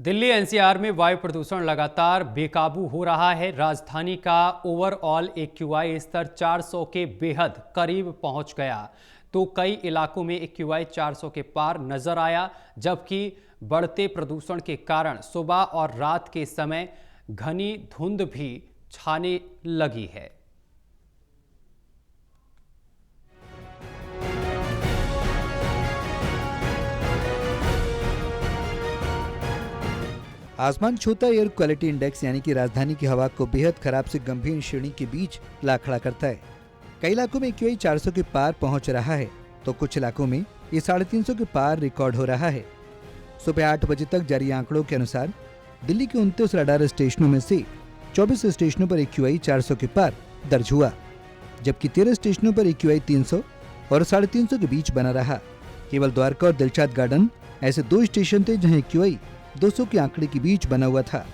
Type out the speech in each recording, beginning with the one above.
Delhi NCR में वायु प्रदूषण लगातार बेकाबू हो रहा है। राजधानी का ओवरऑल एक्यूआई स्तर 400 के बेहद करीब पहुंच गया, तो कई इलाकों में एक्यूआई 400 के पार नजर आया, जबकि बढ़ते प्रदूषण के कारण सुबह और रात के समय घनी धुंध भी छाने लगी है। आसमान छूता एयर क्वालिटी इंडेक्स यानी कि राजधानी की हवा को बेहद खराब से गंभीर श्रेणी के बीच ला खड़ा करता है। कई इलाकों में एक्यूआई 400 के पार पहुंच रहा है, तो कुछ इलाकों में ये 350 के पार रिकॉर्ड हो रहा है। सुबह 8 बजे तक जारी आंकड़ों के अनुसार दिल्ली के 29 रडार स्टेशनों में से 24 स्टेशनों पर एक्यूआई 400 के पार दर्ज हुआ, जबकि 13 स्टेशनों पर एक्यूआई 300 और 350 के बीच बना रहा। केवल द्वारका और दिलशाद गार्डन ऐसे 2 स्टेशन थे जहां एक्यूआई 200 के आंकड़े के बीच बना हुआ था।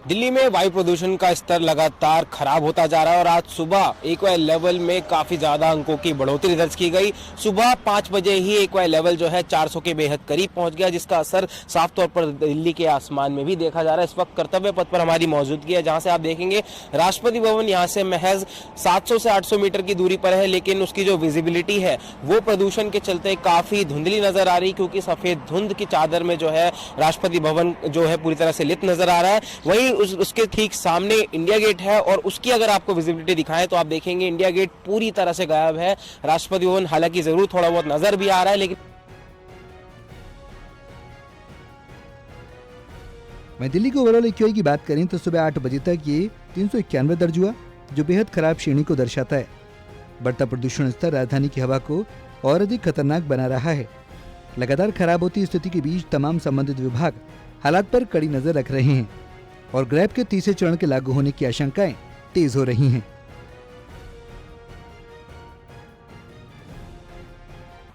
दिल्ली में वायु प्रदूषण का स्तर लगातार खराब होता जा रहा है और आज सुबह एक्यूआई लेवल में काफी ज्यादा अंकों की बढ़ोतरी दर्ज की गई। सुबह 5 बजे ही एक्यूआई लेवल जो है 400 के बेहद करीब पहुंच गया, जिसका असर साफ तौर पर दिल्ली के आसमान में भी देखा जा रहा है। इस वक्त कर्तव्य पथ पर हमारी मौजूदगी है, जहां से आप देखेंगे राष्ट्रपति भवन यहाँ से महज 700 से 800 मीटर की दूरी पर है, लेकिन उसकी जो विजिबिलिटी है वो प्रदूषण के चलते काफी धुंधली नजर आ रही, क्योंकि सफेद धुंध की चादर में जो है राष्ट्रपति भवन जो है पूरी तरह से लिप्त नजर आ रहा है। वही उसके ठीक सामने इंडिया गेट है और उसकी अगर आपको विजिबिलिटी दिखाएं तो आप देखेंगे इंडिया गेट पूरी तरह से गायब है। राष्ट्रपति भवन हालांकि जरूर थोड़ा बहुत नजर भी आ रहा है, लेकिन मैं दिल्ली के ओवरऑल एक्यूआई की बात करें तो सुबह 8 बजे तक ये 391 दर्ज हुआ, जो बेहद खराब श्रेणी को दर्शाता है। बढ़ता प्रदूषण स्तर राजधानी की हवा को और अधिक खतरनाक बना रहा है। लगातार खराब होती स्थिति के बीच तमाम संबंधित विभाग हालात पर कड़ी नजर रख रहे हैं और ग्रैब के तीसरे चरण के लागू होने की आशंकाएं तेज हो रही हैं।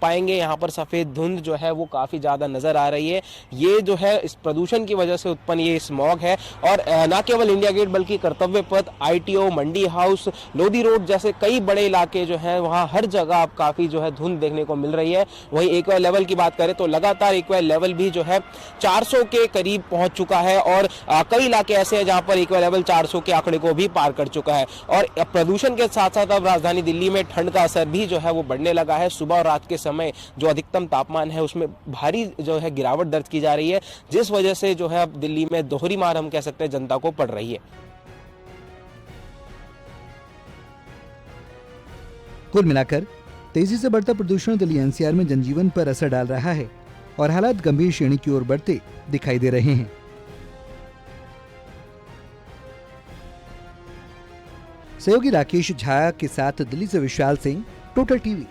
पाएंगे यहाँ पर सफेद धुंध जो है वो काफी ज्यादा नजर आ रही है। ये जो है इस प्रदूषण की वजह से उत्पन्न ये स्मॉग है और न केवल इंडिया गेट बल्कि कर्तव्य पथ, आईटीओ, मंडी हाउस, लोधी रोड जैसे कई बड़े इलाके जो हैं वहाँ हर जगह आप काफी जो है धुंध देखने को मिल रही है। वहीं एक्यूआई लेवल की बात करें तो लगातार एक्यूआई लेवल भी जो है 400 के करीब पहुंच चुका है और कई इलाके ऐसे हैं जहां पर एक्यूआई लेवल 400 के आंकड़े को भी पार कर चुका है। और प्रदूषण के साथ साथ अब राजधानी दिल्ली में ठंड का असर भी जो है वो बढ़ने लगा है। सुबह और रात के समय जो अधिकतम तापमान है उसमें भारी जो है गिरावट दर्ज की जा रही है, जिस वजह से जो है अब दिल्ली में दोहरी मार हम कह सकते हैं जनता को पड़ रही है। कुल मिलाकर तेजी से बढ़ता प्रदूषण दिल्ली एनसीआर में जनजीवन पर असर डाल रहा है और हालात गंभीर श्रेणी की ओर बढ़ते दिखाई दे रहे हैं। सहयोगी राकेश झा के साथ दिल्ली से विशाल सिंह, टोटल टीवी।